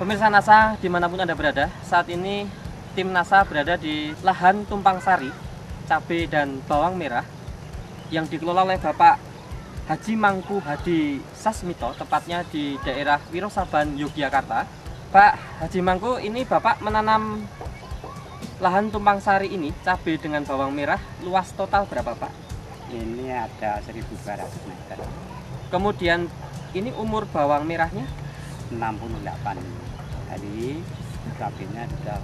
Pemirsa NASA dimanapun Anda berada, saat ini tim NASA berada di lahan tumpang sari, cabai dan bawang merah yang dikelola oleh Bapak Haji Mangku Hadi Sasmito, tepatnya di daerah Wirosaban, Yogyakarta. Pak Haji Mangku, ini Bapak menanam lahan tumpang sari ini, cabai dengan bawang merah, luas total berapa Pak? Ini ada 1.200 meter. Kemudian ini umur bawang merahnya? 68 hari, cabainya sudah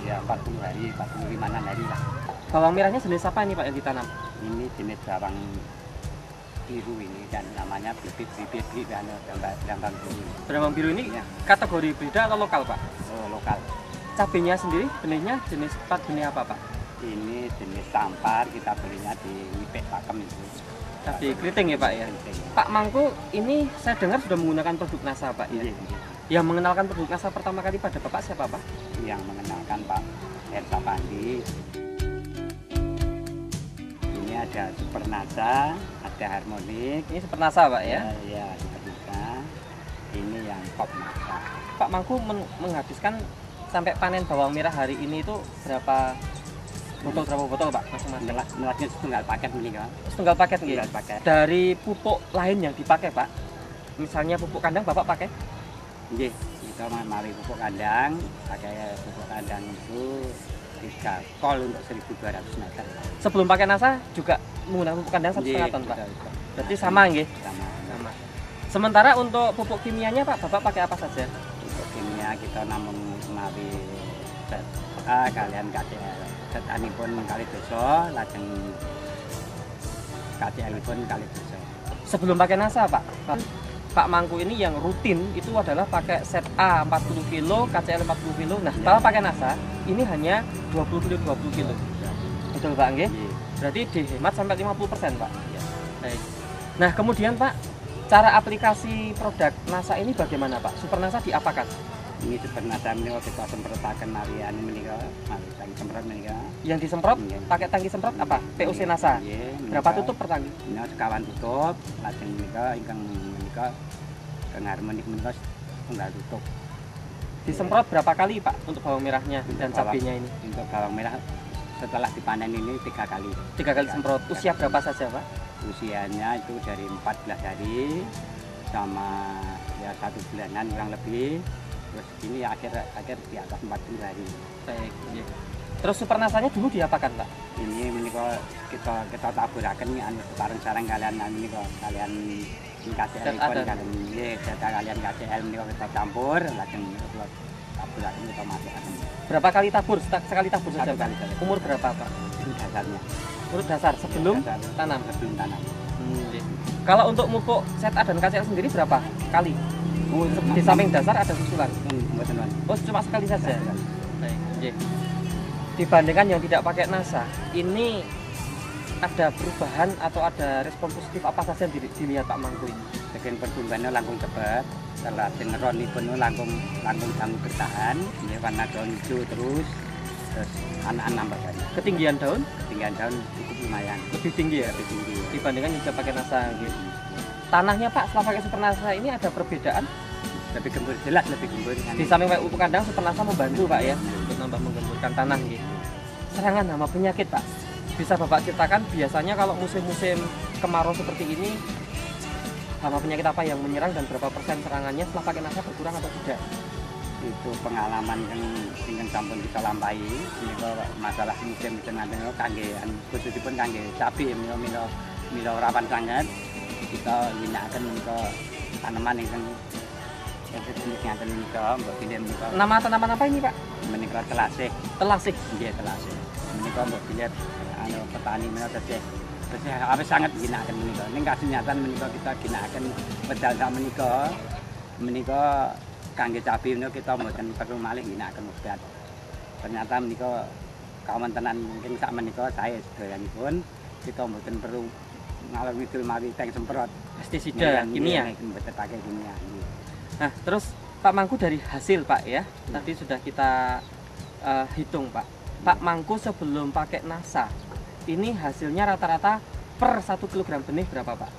ya 40 hari, 45 hari lah. Bawang merahnya jenis apa ini Pak yang ditanam? Ini jenis bawang biru ini dan namanya bibit Brambang biru. Brambang biru ini Ya. kategori hibrida atau lokal Pak? Oh, lokal. Cabenya sendiri benihnya jenis benih apa Pak? Ini jenis tampar, kita belinya di Wipek Pakem itu. Cabai keriting ya Pak ya? Keriting. Pak Mangku, ini saya dengar sudah menggunakan produk NASA Pak ya? Iya, iya. Yang mengenalkan produk NASA pertama kali pada Bapak siapa Pak? Yang mengenalkan Pak Hersa Pandi. Ini ada Super NASA, ada Harmonik. Ini seperti NASA Pak ya? Ya, Super NASA. Ini yang Pop NASA. Pak Mangku menghabiskan sampai panen bawang merah hari ini itu berapa botol Pak masing-masing? Melatnya setunggal paket ini kan. Setunggal paket nggih? Setunggal paket. Dari pupuk lain yang dipakai Pak? Misalnya pupuk kandang Bapak pakai? Nggih, kita mari pupuk kandang, pakai pupuk kandang itu 3 kol untuk 1.200 meter. Sebelum pakai NASA juga menggunakan pupuk kandang 1,5 ton Pak? Betul. Berarti sama nggih? Sama. Sama. Sementara untuk pupuk kimianya Pak, Bapak pakai apa saja? Untuk kimia kita namun mari kalian KCL. Setani pun kali dosa, lajeng KCL pun kali dosa. Sebelum pakai NASA Pak, Pak Mangku ini yang rutin itu adalah pakai set A 40 kilo, KCL 40 kilo. Nah, setelah pakai NASA, ini hanya 20 kilo 20 kilo. Betul Pak nggih? Iya. Berarti dihemat sampai 50% Pak. Ya. Baik. Nah, kemudian Pak, cara aplikasi produk NASA ini bagaimana Pak? Super NASA diapakan? Ini sebenarnya ini kita semprotakan marian ini kok, tangki semprot ini kok. Yang disemprot Iya. pakai tangki semprot apa? POC NASA. Iya, Berapa tutup per tangki? Ini sekawan tutup, lajeng menika ingkang menika kang harmonik menika tunggal tutup. Disemprot berapa kali Pak untuk bawang merahnya dan Untuk bawang- cabenya ini? Untuk bawang merah setelah dipanen ini 3 kali. 3 kali semprot. Usia berapa saja Pak? Usianya itu dari 14 hari sama ya 1 bulanan kurang lebih. Terus ini akhir di atas 40 hari. Baik. Iya. Terus super nasanya dulu diapakan Pak? Ini menika kita taburaken anu sareng-sareng kalian ini kok kalian KCL Zat pun ada. kalian nggih data kalian KCL menika kita campur lajeng kita taburaken kita masukkan. Berapa kali tabur? Sekali tabur saja Satu Pak? kali saja. Umur berapa Pak? Itu dasarnya. Urut dasar sebelum Dasar. tanam. Sebelum tanam. Iya. Kalau untuk pupuk set A dan KCL sendiri berapa kali? Di samping dasar ada susulan. Mboten wonten. Oh cuma sekali saja. Baik. Iya. Dibandingkan yang tidak pakai NASA, ini ada perubahan atau ada respon positif apa saja yang dilihat Pak Mangku ini? Segen pertumbuhannya langkung cepet. Setelah dengeron pun langkung tangguh bertahan. Ini warna daun hijau terus anak-anak nambah dari. Ketinggian daun Ketinggian daun cukup lumayan. lebih tinggi ya Lebih tinggi. dibandingkan yang tidak pakai NASA. Gitu. Tanahnya Pak setelah pakai super NASA ini ada perbedaan? Lebih gembur, jelas lebih gembur. Di samping pakai pupuk kandang super NASA membantu Pak ya untuk nambah menggemburkan tanah gitu. Serangan hama penyakit Pak, bisa Bapak ceritakan biasanya kalau musim-musim kemarau seperti ini hama penyakit apa yang menyerang dan berapa persen serangannya setelah pakai NASA berkurang atau tidak? Itu pengalaman yang sampun kita lampahi. Ini kok masalah musim nanti kangge khususipun kangge cabai milo rawan sangat. Kita ginakaken menika tanaman yang sejenis ngaten menika mbok pilih menika. Nama tanaman apa ini Pak? Menika telasih. Telasih. Nggih telasih. Menika mbok pilih anu petani menika tesih. Tesih apa sangat ginakaken menika. Ning kasunyatan menika kita ginakaken wedal sak menika kangge cabai menika kita mboten perlu malih ginakaken obat. Ternyata menika kawontenan mungkin sak menika saya sedayanipun kita mboten perlu ngalor ngidul mawi teng semprot Pestisida kimia. Mboten pakai kimia. Nah terus Pak Mangku dari hasil Pak ya, tadi sudah kita hitung Pak. Pak Mangku sebelum pakai NASA, ini hasilnya rata-rata per 1 kg benih berapa Pak?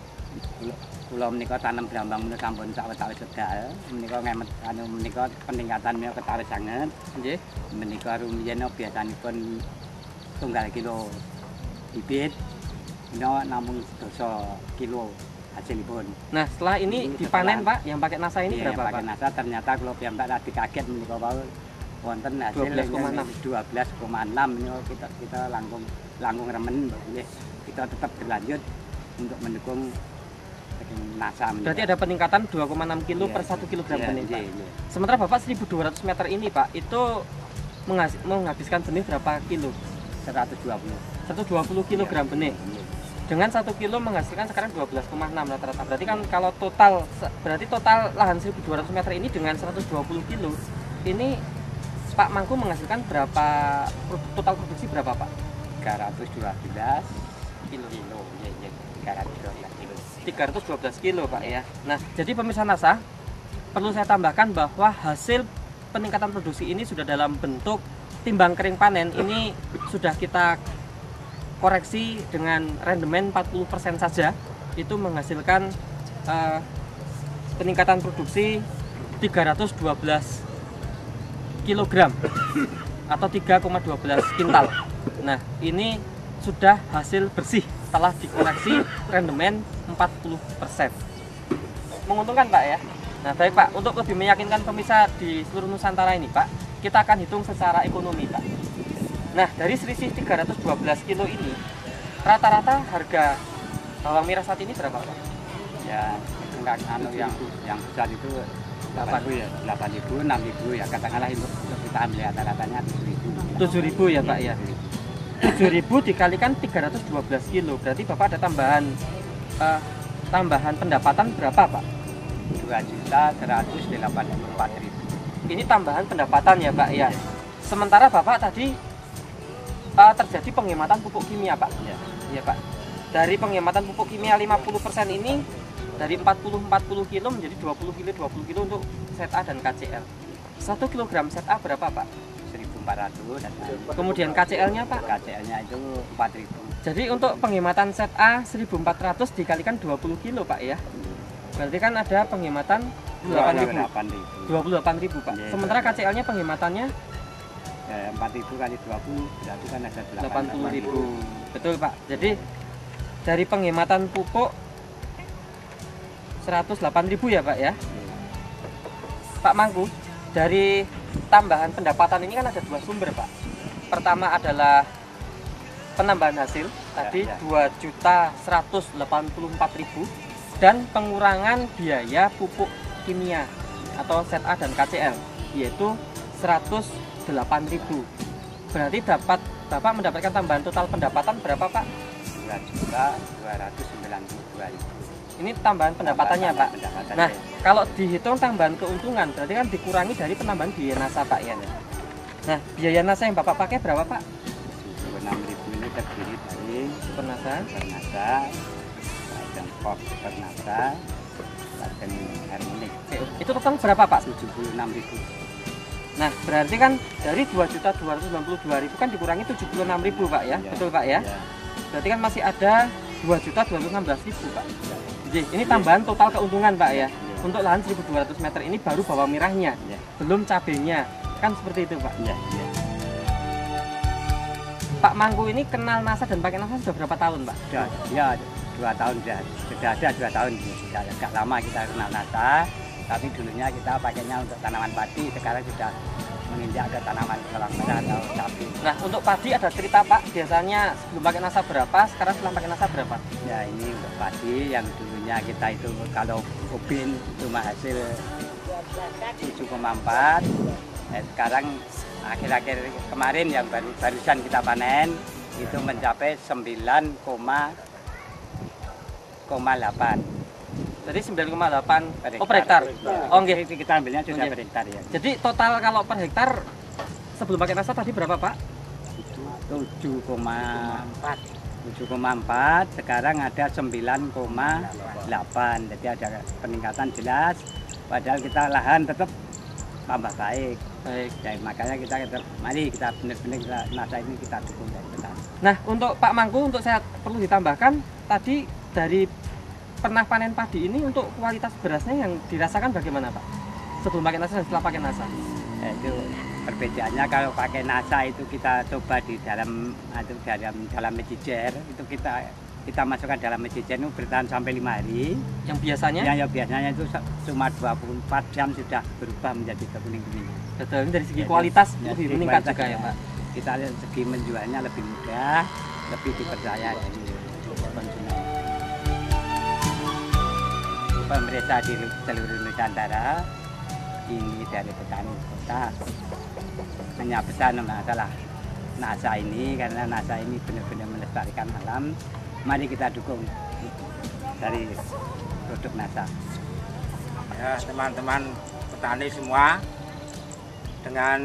kula menika tanam brambang menika sampun sawetawis wedal. Menika ngemet menika peningkatan menika ketawis sanget. Nggih. Menika rumiyin biasanipun tunggal kilo bibit menika namung 12 kilo hasilipun. Nah, setelah ini dipanen Pak, yang pakai NASA ini Iya, berapa pakai Pak? NASA ternyata kalau piyambak tadi kaget menika wau wonten hasil 12,6 menika kita langkung remen nggih. Kita tetap berlanjut untuk mendukung NASA. Berarti ada peningkatan 2,6 kilo per 1 kilogram benih Pak. Sementara Bapak 1200 meter ini Pak, itu menghabiskan benih berapa kilo? 120 kilogram benih. Dengan 1 kilo menghasilkan sekarang 12,6 rata-rata. Berarti kan kalau total lahan 1200 meter ini dengan 120 kilo, ini Pak Mangku menghasilkan berapa total produksi berapa Pak? 312 Kilo. 312 kilo. 312 kilo Pak ya. Nah, jadi pemirsa NASA, perlu saya tambahkan bahwa hasil peningkatan produksi ini sudah dalam bentuk timbang kering panen. Ini sudah kita koreksi dengan rendemen 40% saja, itu menghasilkan peningkatan produksi 312 kg atau 3,12 kintal. Nah, ini sudah hasil bersih setelah dikoreksi rendemen 40%. Menguntungkan Pak ya. Nah, baik Pak, untuk lebih meyakinkan pemirsa di seluruh Nusantara ini Pak, kita akan hitung secara ekonomi Pak. Nah, dari selisih 312 kilo ini, rata-rata harga bawang merah saat ini berapa Pak? Ya, enggak yang besar itu 8.000 ya, 8.000, 6.000 ya, katakanlah untuk kita ambil rata-ratanya 7.000. 7.000 ya Pak ya. 7.000 dikalikan 312 kilo, berarti Bapak ada tambahan pendapatan berapa Pak? 2.184.000. Ini tambahan pendapatan ya Pak ya. Sementara Bapak tadi terjadi penghematan pupuk kimia Pak. Iya Pak. Dari penghematan pupuk kimia 50% ini dari 40 kilo menjadi 20 kilo untuk ZA dan KCL. 1 kilogram ZA berapa Pak? 1.400 dan Kemudian KCL-nya Pak? KCL-nya itu 4.000. Jadi untuk penghematan ZA 1.400 dikalikan 20 kilo Pak ya. Berarti kan ada penghematan 28.000 Pak. Sementara KCL-nya penghematannya 4.000 kali 20 berarti kan ada 80.000. Betul Pak. Jadi dari penghematan pupuk 108.000 ya Pak ya. Pak Mangku, dari tambahan pendapatan ini kan ada dua sumber Pak. Pertama adalah penambahan hasil tadi 2.184.000 dan pengurangan biaya pupuk kimia atau ZA dan KCL yaitu 108.000. Berarti Bapak mendapatkan tambahan total pendapatan berapa Pak? 2.292.000. Ini tambahan pendapatannya Pak. Nah, kalau dihitung tambahan keuntungan berarti kan dikurangi dari penambahan biaya NASA Pak ya. Nah, biaya NASA yang Bapak pakai berapa Pak? 76.000 ini terdiri dari Super NASA, dan kos super NASA, dan harmonik. itu total berapa Pak? 76.000. Nah, berarti kan dari 2.292.000 kan dikurangi 76.000 Pak ya. Betul Pak ya? Berarti kan masih ada 2.216.000 Pak. Jadi ini tambahan total keuntungan Pak ya. Untuk lahan 1.200 meter ini baru bawang merahnya, belum cabenya. Kan seperti itu Pak. Pak Mangku ini kenal NASA dan pakai NASA sudah berapa tahun Pak? Ya 2 tahun sudah ada 2 tahun. Sudah agak lama kita kenal NASA. Tapi dulunya kita pakainya untuk tanaman padi, sekarang sudah menginjak ke tanaman bawang merah atau cabai. Nah, untuk padi ada cerita Pak, biasanya sebelum pakai NASA berapa, sekarang setelah pakai NASA berapa? Ya, ini untuk padi yang dulunya kita itu kalau ubin cuma hasil 7,4. Sekarang akhir-akhir kemarin yang barusan kita panen itu mencapai 9,8. Jadi 9,8 per hektar. Oh nggih, kita ambilnya sudah per hektar ya. Jadi total kalau per hektar sebelum pakai NASA tadi berapa Pak? 7,4. Sekarang ada 9,8. Jadi ada peningkatan jelas. Padahal kita lahan tetap tambah baik. Ya, makanya kita mari kita benar-benar NASA ini kita dukung dari petani. Nah, untuk Pak Mangku, untuk saya perlu ditambahkan tadi dari pernah panen padi ini untuk kualitas berasnya yang dirasakan bagaimana Pak? Sebelum pakai NASA dan setelah pakai NASA? Itu perbedaannya kalau pakai NASA itu kita coba di dalam mecijer itu kita masukkan dalam mecijer itu bertahan sampai 5 hari. Yang biasanya? Yang biasanya itu cuma 24 jam sudah berubah menjadi kekuning-kuning. Betul, ini dari segi kualitas ya, lebih meningkat juga ya Pak? Kita lihat segi menjualnya lebih mudah, lebih dipercaya dari konsumen. Pemerintah di seluruh Nusantara ini dari petani kota hanya pesan masalah NASA ini, karena NASA ini benar-benar melestarikan alam. Mari kita dukung dari produk NASA. Ya, teman-teman petani semua, dengan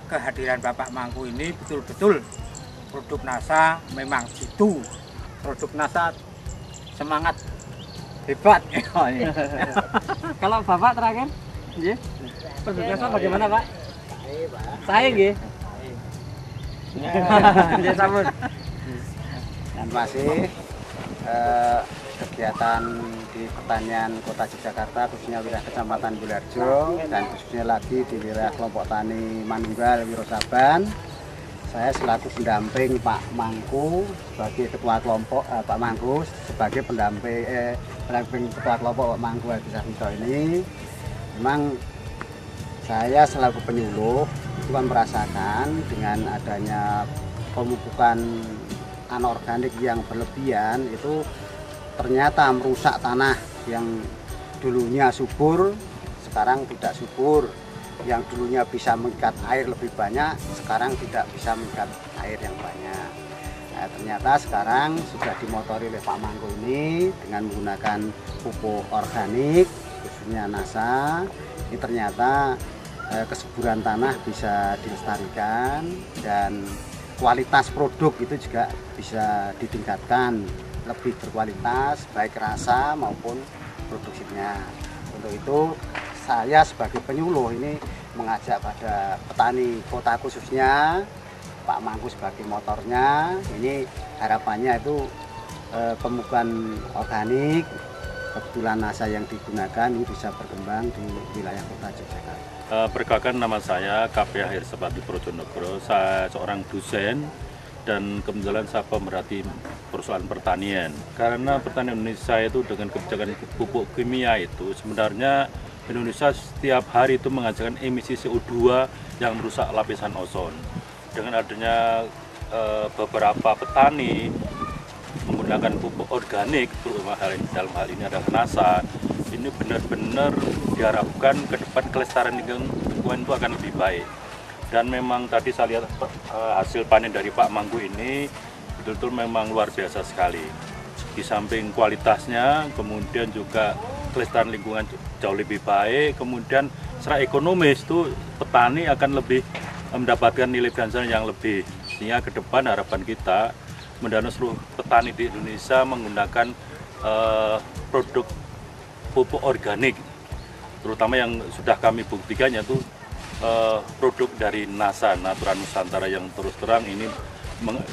kehadiran Bapak Mangku ini betul-betul produk NASA memang jitu. Produk NASA semangat hebat. Kalau Bapak terakhir, produk NASA bagaimana Pak? Saya nggih. Nggih sampun. Dan masih kegiatan di pertanian Kota Yogyakarta, khususnya wilayah Kecamatan Bularjo dan khususnya lagi di wilayah kelompok tani Manunggal Wirosaban. Saya selaku pendamping Pak Mangku sebagai ketua kelompok, Pak Mangku sebagai pendamping ketua kelompok Pak Mangku Hadi Sasmito ini, memang saya selaku penyuluh itu kan merasakan dengan adanya pemupukan anorganik yang berlebihan itu ternyata merusak tanah yang dulunya subur sekarang tidak subur, yang dulunya bisa mengikat air lebih banyak sekarang tidak bisa mengikat air yang banyak. Nah, ternyata sekarang sudah dimotori oleh Pak Mangku ini dengan menggunakan pupuk organik khususnya NASA. Ini ternyata kesuburan tanah bisa dilestarikan dan kualitas produk itu juga bisa ditingkatkan, lebih berkualitas baik rasa maupun produksinya. Untuk itu saya sebagai penyuluh ini mengajak pada petani kota khususnya Pak Mangku sebagai motornya, ini harapannya itu pemupukan organik kebetulan NASA yang digunakan ini bisa berkembang di wilayah Kota Yogyakarta. Perkenalkan, nama saya KP Akhir Sepati Projonegoro. Saya seorang dosen dan kebetulan saya pemerhati persoalan pertanian. Karena pertanian Indonesia itu dengan kebijakan pupuk kimia itu sebenarnya Indonesia setiap hari itu menghasilkan emisi CO2 yang merusak lapisan ozon. Dengan adanya beberapa petani menggunakan pupuk organik, terutama dalam hal ini adalah NASA, ini benar-benar diharapkan ke depan kelestarian lingkungan itu akan lebih baik. Dan memang tadi saya lihat hasil panen dari Pak Mangku ini betul-betul memang luar biasa sekali. Di samping kualitasnya, kemudian juga kelestarian lingkungan jauh lebih baik, kemudian secara ekonomis itu petani akan lebih mendapatkan nilai finansial yang lebih. Sehingga ke depan harapan kita mendana seluruh petani di Indonesia menggunakan produk pupuk organik, terutama yang sudah kami buktikan yaitu produk dari NASA, Natural Nusantara, yang terus terang ini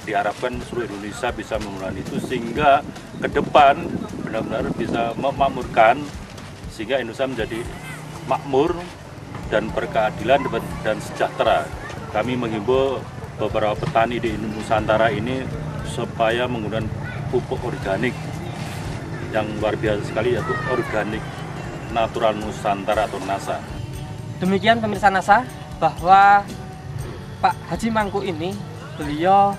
diharapkan seluruh Indonesia bisa menggunakan itu sehingga ke depan benar-benar bisa memakmurkan, sehingga Indonesia menjadi makmur dan berkeadilan dan sejahtera. Kami menghimbau beberapa petani di Nusantara ini supaya menggunakan pupuk organik yang luar biasa sekali, yaitu organik Natural Nusantara atau NASA. Demikian pemirsa NASA, bahwa Pak Haji Mangku ini, beliau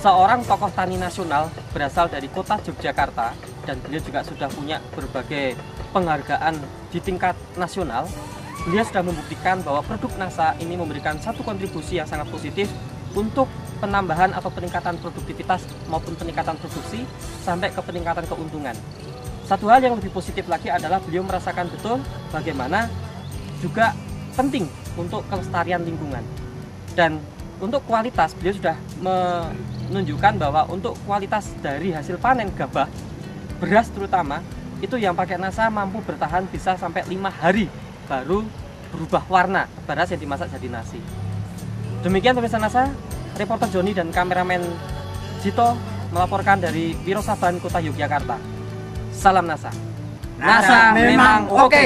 seorang tokoh tani nasional berasal dari Kota Yogyakarta, dan beliau juga sudah punya berbagai penghargaan di tingkat nasional. Beliau sudah membuktikan bahwa produk NASA ini memberikan satu kontribusi yang sangat positif untuk penambahan atau peningkatan produktivitas maupun peningkatan produksi sampai ke peningkatan keuntungan. Satu hal yang lebih positif lagi adalah beliau merasakan betul bagaimana juga penting untuk kelestarian lingkungan. Dan untuk kualitas, beliau sudah menunjukkan bahwa untuk kualitas dari hasil panen gabah, beras terutama, itu yang pakai NASA mampu bertahan bisa sampai 5 hari baru berubah warna beras yang dimasak jadi nasi. Demikian pemirsa NASA, reporter Joni dan kameramen Jito melaporkan dari Wirosaban, Kota Yogyakarta. Salam NASA. NASA memang oke.